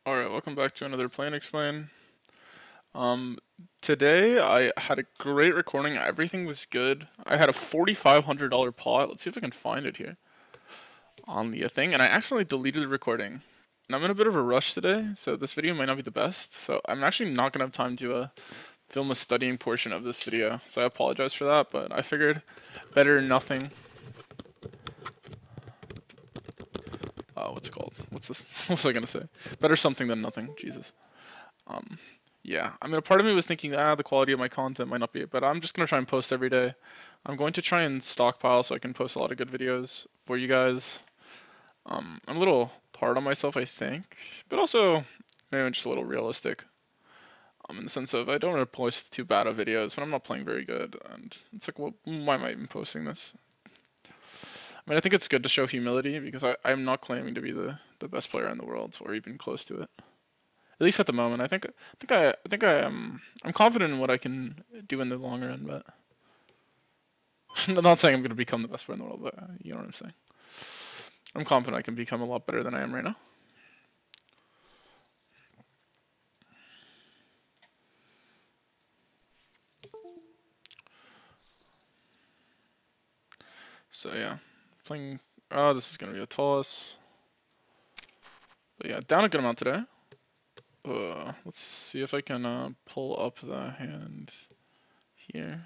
Alright, welcome back to another Play and Explain. Um, Today I had a great recording. Everything was good. I had a $4,500 pot. Let's see if I can find it here on the thing. And I accidentally deleted the recording. And I'm in a bit of a rush today, so this video might not be the best. So I'm actually not gonna have time to film a studying portion of this video. So I apologize for that, but I figured better than nothing. What's it called? What's this? What was I gonna say? Better something than nothing. Jesus. Um, yeah, I mean, a part of me was thinking, the quality of my content might not be, but I'm just gonna try and post every day. I'm going to try and stockpile so I can post a lot of good videos for you guys. I'm a little hard on myself, I think, but also maybe just a little realistic. In the sense of I don't want to post too bad of videos when I'm not playing very good, and it's like, well, why am I even posting this? I mean, I think it's good to show humility because I'm not claiming to be the best player in the world or even close to it. At least at the moment, I'm confident in what I can do in the long run, but I'm not saying I'm going to become the best player in the world, but you know what I'm saying. I'm confident I can become a lot better than I am right now. So yeah, playing. Oh, this is going to be a toss. But yeah, down a good amount today. Let's see if I can pull up the hand here.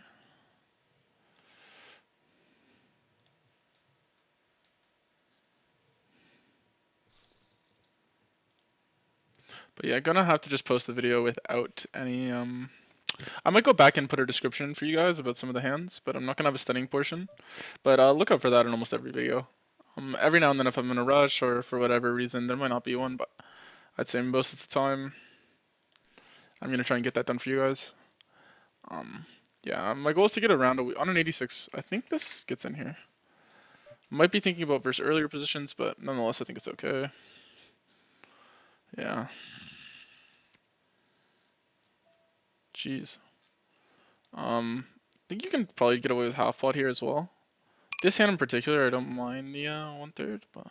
But yeah, gonna have to just post the video without any I might go back and put a description for you guys about some of the hands, but I'm not gonna have a studying portion. But look out for that in almost every video. Every now and then, if I'm in a rush or for whatever reason, there might not be one, but I'd say most of the time, I'm gonna try and get that done for you guys. Yeah, my goal is to get around on an 86. I think this gets in here. Might be thinking about versus earlier positions, but nonetheless, I think it's okay. Yeah. Jeez. I think you can probably get away with half pot here as well. This hand in particular, I don't mind the 1/3, but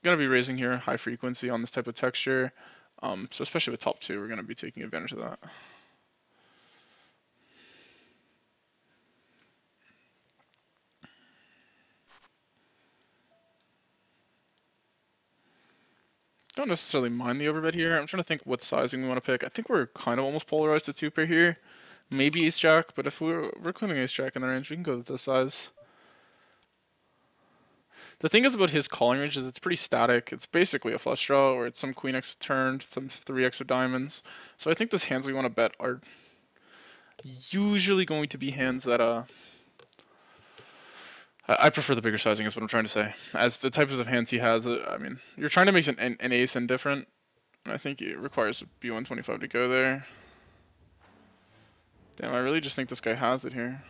gonna be raising here high frequency on this type of texture. So especially with top two, we're gonna be taking advantage of that. Don't necessarily mind the overbet here. I'm trying to think what sizing we want to pick. I think we're kind of almost polarized to two pair here. Maybe ace jack, but if we're including ace jack in the range, we can go with this size. The thing is about his calling range is it's pretty static. It's basically a flush draw, or it's some queen x turned, some 3x of diamonds. So I think those hands we want to bet are usually going to be hands that I prefer the bigger sizing is what I'm trying to say. As the types of hands he has, I mean, you're trying to make an ace indifferent. I think it requires a B125 to go there. Damn, I really just think this guy has it here.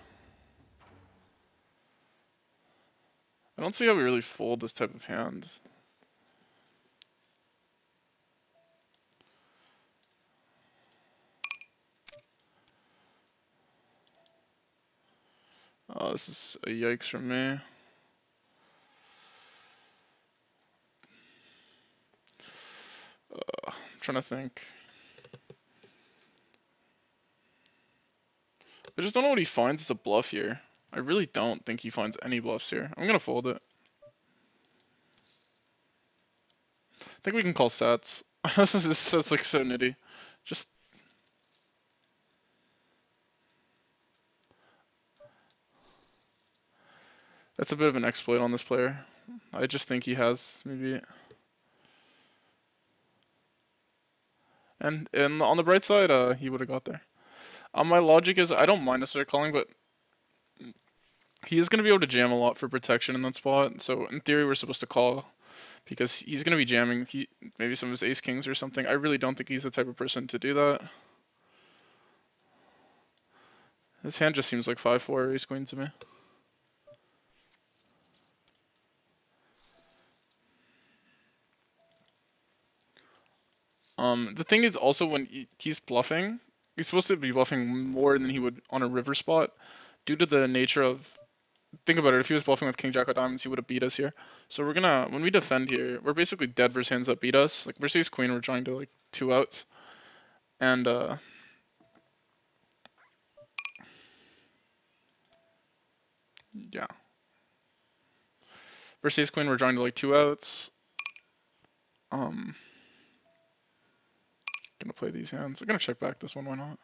I don't see how we really fold this type of hand. Oh, this is a yikes from me. I'm trying to think. I just don't know what he finds as a bluff here. I really don't think he finds any bluffs here. I'm gonna fold it. I think we can call sets. This set's like so nitty. Just that's a bit of an exploit on this player. I just think he has maybe. And on the bright side, he would have got there. My logic is I don't mind necessarily calling, but he is going to be able to jam a lot for protection in that spot. So in theory, we're supposed to call because he's going to be jamming maybe some of his ace kings or something. I really don't think he's the type of person to do that. His hand just seems like 5-4 ace queen to me. The thing is also when he's bluffing, he's supposed to be bluffing more than he would on a river spot due to the nature of think about it. If he was bluffing with King Jack of diamonds, he would have beat us here. So we're gonna, when we defend here, we're basically dead versus hands that beat us. Like versus queen, we're trying to like 2-outs, and yeah. Versus queen, we're trying to like 2-outs. Gonna play these hands. I'm gonna check back this one. Why not?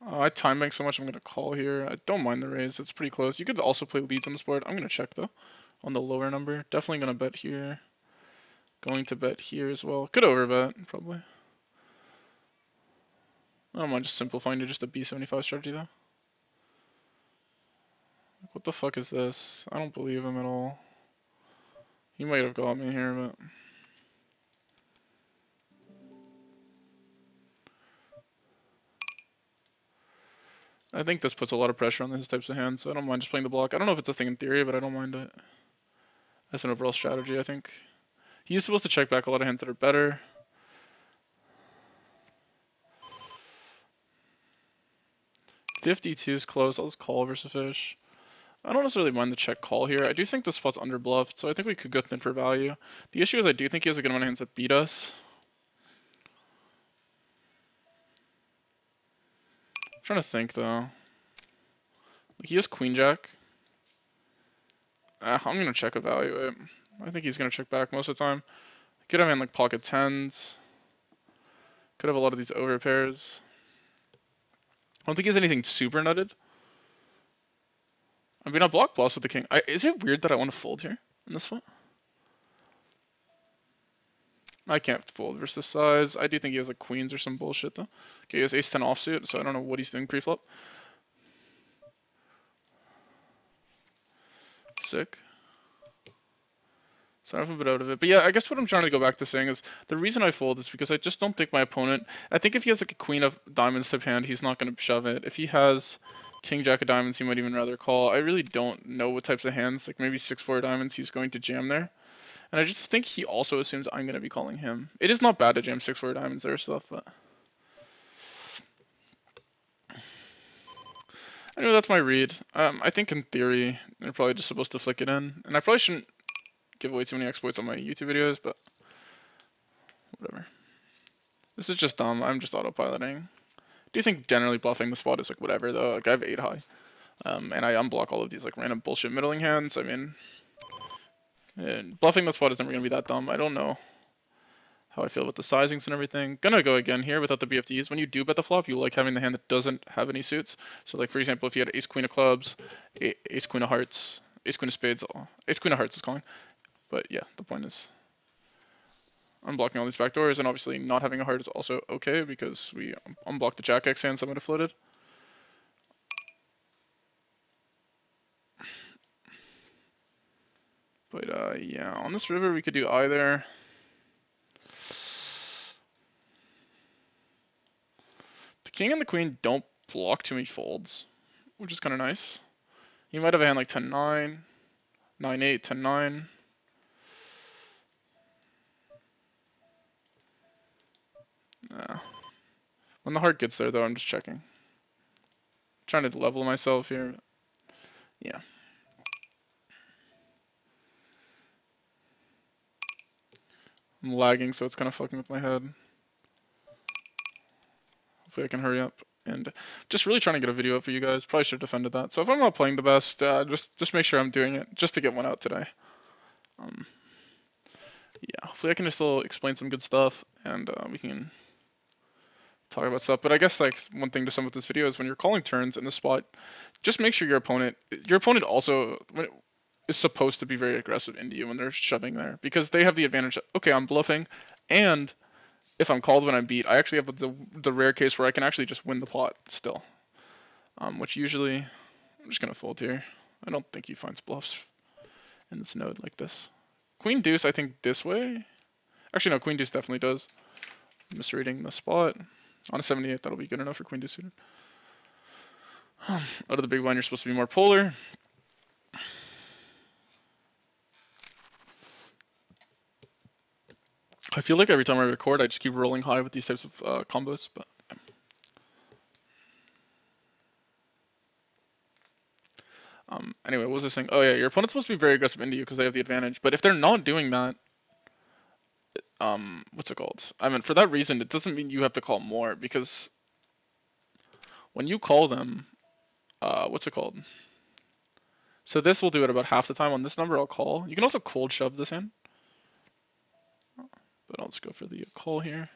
I time bank so much. I'm gonna call here. I don't mind the raise. It's pretty close. You could also play leads on this board. I'm gonna check though on the lower number. Definitely gonna bet here. Going to bet here as well. Could overbet probably. I don't mind just simplifying to just a B75 strategy though. What the fuck is this? I don't believe him at all. He might have got me here, but I think this puts a lot of pressure on his types of hands, so I don't mind just playing the block. I don't know if it's a thing in theory, but I don't mind it. That's an overall strategy, I think. He's supposed to check back a lot of hands that are better. $52 is close. I'll just call versus fish. I don't necessarily mind the check call here. I do think this spot's underbluffed, so I think we could go thin for value. The issue is I do think he has a good amount of hands that beat us. I'm trying to think though. Like he has queen jack. I'm gonna check evaluate. I think he's gonna check back most of the time. Could have in like pocket tens. Could have a lot of these over pairs. I don't think he has anything super nutted. I mean, I block bluffs with the king. Is it weird that I want to fold here in this one? I can't fold versus size. I do think he has like queens or some bullshit though. Okay, he has ace 10 offsuit, so I don't know what he's doing pre-flop. Sick. So I have a bit out of it. But yeah, I guess what I'm trying to go back to saying is the reason I fold is because I just don't think my opponent, I think if he has like a queen of diamonds type hand, he's not going to shove it. If he has king jack of diamonds, he might even rather call. I really don't know what types of hands, like maybe 6-4 diamonds, he's going to jam there. And I just think he also assumes I'm going to be calling him. It is not bad to jam 6-4 diamonds there stuff, but anyway, that's my read. I think in theory, they're probably just supposed to flick it in. And I probably shouldn't give away too many exploits on my YouTube videos, but whatever. This is just dumb. I'm just autopiloting. Do you think generally bluffing the spot is like whatever though? Like I have 8 high. And I unblock all of these like random bullshit middling hands. I mean, and bluffing the spot is never gonna be that dumb. I don't know how I feel with the sizings and everything. Gonna go again here without the BFDs. When you do bet the flop, you like having the hand that doesn't have any suits. So like for example, if you had ace queen of clubs, ace queen of hearts, ace queen of spades, ace queen of hearts is calling. But yeah, the point is unblocking all these backdoors, and obviously not having a heart is also okay because we unblocked the jack X hands that might have floated. But yeah, on this river we could do either. The king and the queen don't block too many folds, which is kind of nice. You might have a hand like 10-9, 9-8, 10-9. When the heart gets there though, I'm just checking. Trying to level myself here. Yeah. I'm lagging, so it's kind of fucking with my head. Hopefully I can hurry up. And just really trying to get a video up for you guys. Probably should have defended that. So if I'm not playing the best, just make sure I'm doing it just to get one out today. Yeah, hopefully I can still explain some good stuff, and we can talk about stuff. But I guess like one thing to sum up this video is when you're calling turns in the spot, just make sure your opponent also is supposed to be very aggressive into you when they're shoving there, because they have the advantage that, okay, I'm bluffing, and if I'm called when I'm beat, I actually have the rare case where I can actually just win the pot still. Which usually, I'm just gonna fold here. I don't think he finds bluffs in this node like this. Queen deuce, I think this way. Actually, no, queen deuce definitely does. Misreading the spot. On a 78, that'll be good enough for queen deuce suited. Out of the big blind, you're supposed to be more polar. I feel like every time I record, I just keep rolling high with these types of combos, but Anyway, what was I saying? Oh yeah, your opponent's supposed to be very aggressive into you because they have the advantage. But if they're not doing that, what's it called? I mean, for that reason, it doesn't mean you have to call more because when you call them, what's it called? So this will do it about half the time. On this number, I'll call. You can also cold shove this in, but I'll just go for the call here.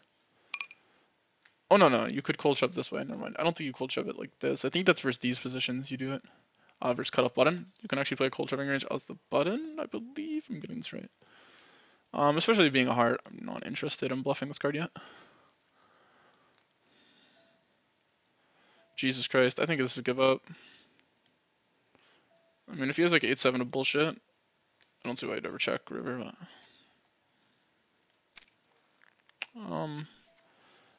Oh no, you could cold shove this way. Never mind. I don't think you cold shove it like this. I think that's versus these positions you do it. Versus cutoff button. You can actually play cold shoving range as the button, I believe. I'm getting this right. Especially being a heart, I'm not interested in bluffing this card yet. Jesus Christ, I think this is a give up. I mean, if he has like 8-7 of bullshit, I don't see why I'd ever check river, but...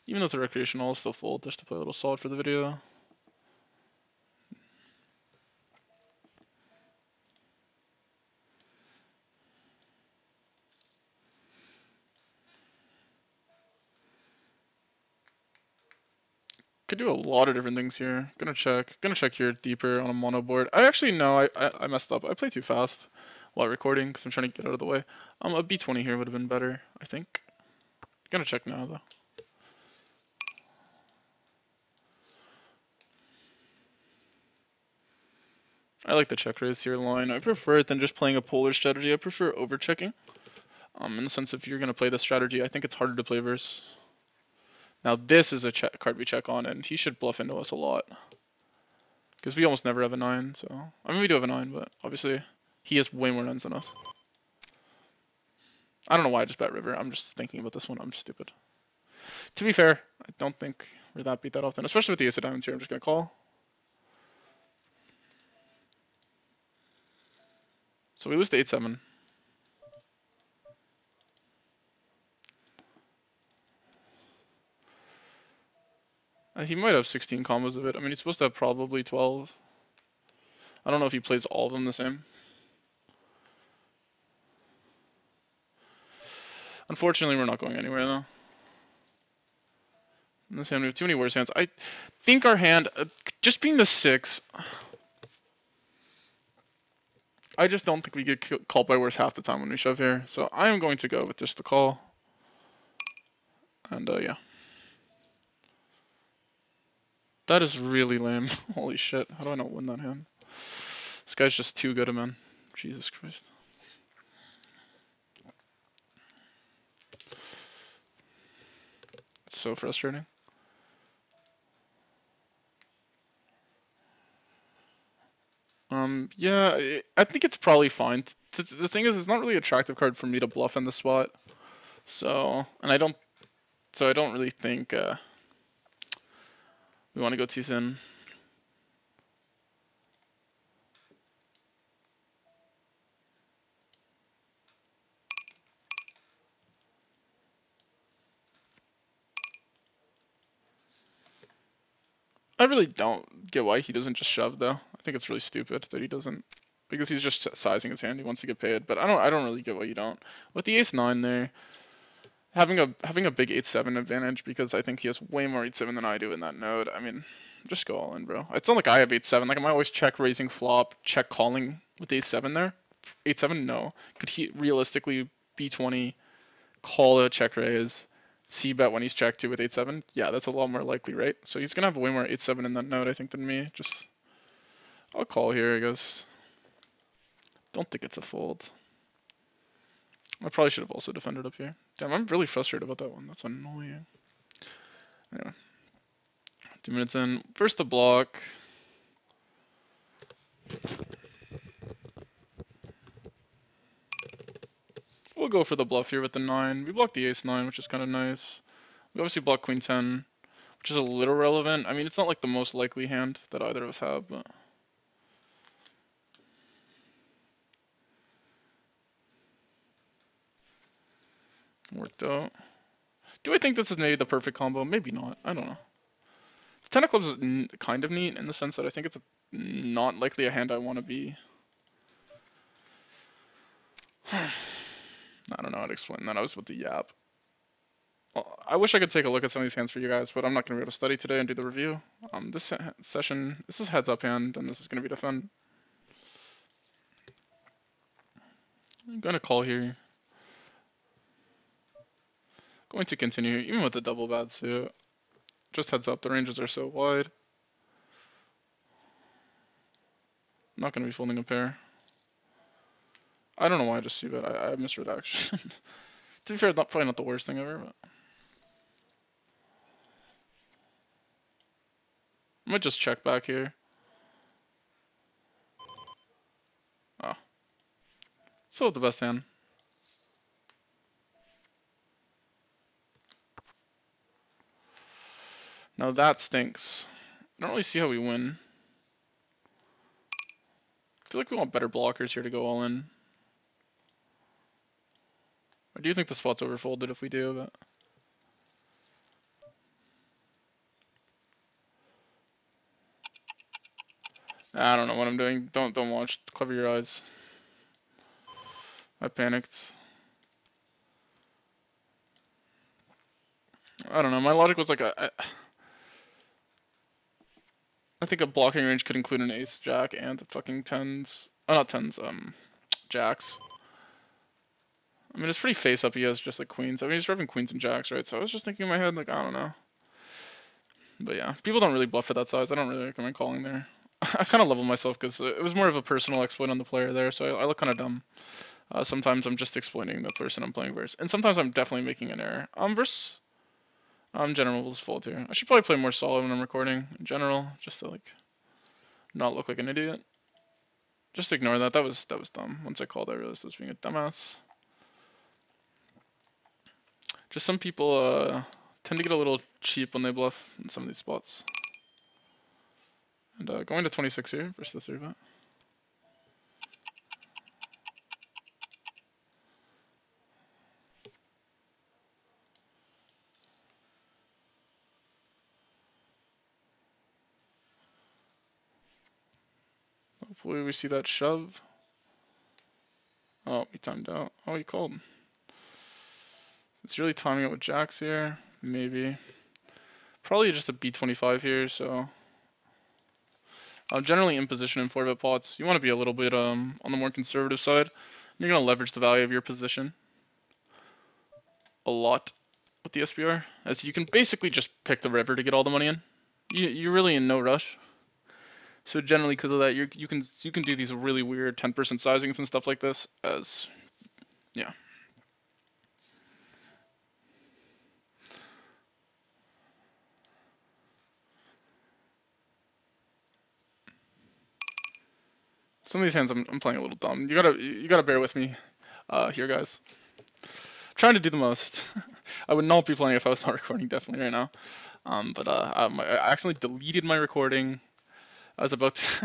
even though it's a recreational, I'll still fold just to play a little solid for the video. Could do a lot of different things here. Gonna check here deeper on a mono board. I actually no, I messed up. I played too fast while recording because I'm trying to get out of the way. A B20 here would have been better, I think. Gonna check now though. I like the check raise here line. I prefer it than just playing a polar strategy. I prefer over checking. In the sense if you're gonna play this strategy, I think it's harder to play versus. Now this is a card we check on, and he should bluff into us a lot. Because we almost never have a 9, so... I mean, we do have a 9, but obviously he has way more 9s than us. I don't know why I just bet river. I'm just thinking about this one. I'm stupid. To be fair, I don't think we're that beat that often. Especially with the ace of diamonds here, I'm just going to call. So we lose to 8-7. He might have 16 combos of it. I mean, he's supposed to have probably 12. I don't know if he plays all of them the same. Unfortunately, we're not going anywhere, though. In this hand, we have too many worse hands. I think our hand, just being the 6, I just don't think we get called by worse half the time when we shove here. So I am going to go with just the call. And, yeah. That is really lame. Holy shit. How do I not win that hand? This guy's just too good, man. Jesus Christ. It's so frustrating. Yeah, I think it's probably fine. The thing is, it's not really an attractive card for me to bluff in the spot. So, and I don't really think we want to go too thin. I really don't get why he doesn't just shove though. I think it's really stupid that he doesn't, because he's just sizing his hand. He wants to get paid, but I don't really get why you don't. With the ace 9 there, having a big 8-7 advantage because I think he has way more 8-7 than I do in that node. I mean, just go all in, bro. It's not like I have 8-7. Like, am I always check raising flop, check calling with 8-7 there? 8-7, no. Could he realistically B20, call a check raise, c-bet when he's checked to with 8-7? Yeah, that's a lot more likely, right? So he's gonna have way more 8-7 in that node, I think, than me. Just, I'll call here, I guess. Don't think it's a fold. I probably should have also defended up here. Damn, I'm really frustrated about that one. That's annoying. Anyway. 2 minutes in. First the block. We'll go for the bluff here with the 9. We block the ace 9, which is kind of nice. We obviously block queen 10, which is a little relevant. I mean, it's not like the most likely hand that either of us have, but... worked out. Do I think this is maybe the perfect combo? Maybe not. I don't know. 10 of clubs is kind of neat in the sense that I think it's not likely a hand I want to be. I don't know how to explain that. I was with the yap. Well, I wish I could take a look at some of these hands for you guys, but I'm not going to be able to study today and do the review. This session, this is heads up hand, and this is going to be defend. I'm gonna call here. Going to continue, even with the double bad suit. Just heads up, the ranges are so wide. I'm not gonna be folding a pair. I don't know why I just see that. I misread action. To be fair, probably not the worst thing ever, but I might just check back here. Oh. Still the best hand. Now that stinks. I don't really see how we win. I feel like we want better blockers here to go all in. I do think the spot's overfolded if we do, but... I don't know what I'm doing. Don't watch. Cover your eyes. I panicked. I don't know. My logic was like I think a blocking range could include an ace, jack, and fucking tens. Oh, not tens. Jacks. I mean, it's pretty face up. He has just like queens. I mean, he's driving queens and jacks, right? So I was just thinking in my head, like, I don't know. But yeah, people don't really bluff for that size. I don't really recommend calling there. I kind of level myself because it was more of a personal exploit on the player there, so I look kind of dumb. Sometimes I'm just exploiting the person I'm playing versus, and sometimes I'm definitely making an error. Versus, general, we'll just fold here. I should probably play more solid when I'm recording in general, just to like not look like an idiot. Just ignore that. That was dumb. Once I called, I realized I was being a dumbass. Just some people tend to get a little cheap when they bluff in some of these spots. And going to 26 here versus the 3-bet. Hopefully we see that shove. Oh, he timed out. Oh, he called. It's really timing it with jacks here. Maybe. Probably just a B25 here, so. Generally in position in 4-bet pots, you want to be a little bit on the more conservative side. You're going to leverage the value of your position a lot with the SPR, as you can basically just pick the river to get all the money in. You're really in no rush. So generally, because of that, you can do these really weird 10% sizings and stuff like this. As yeah. Some of these hands I'm playing a little dumb. You gotta bear with me, here, guys. Trying to do the most. I would not be playing if I was not recording, definitely right now. But I accidentally deleted my recording. I was about to.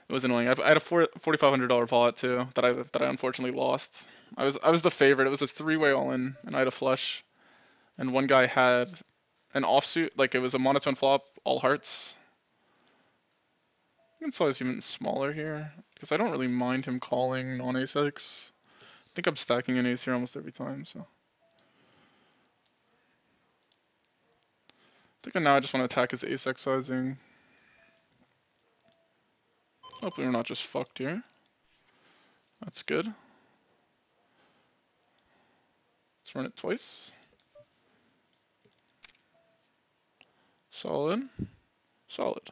It was annoying. I had a $4,500 pot too that I unfortunately lost. I was the favorite. It was a 3-way all in, and I had a flush, and one guy had an offsuit, like it was a monotone flop, all hearts. I can size even smaller here because I don't really mind him calling non-ace-x. I think I'm stacking an ace here almost every time, so. I think now I just want to attack his ace-x sizing. Hopefully we're not just fucked here. That's good. Let's run it twice. Solid. Solid.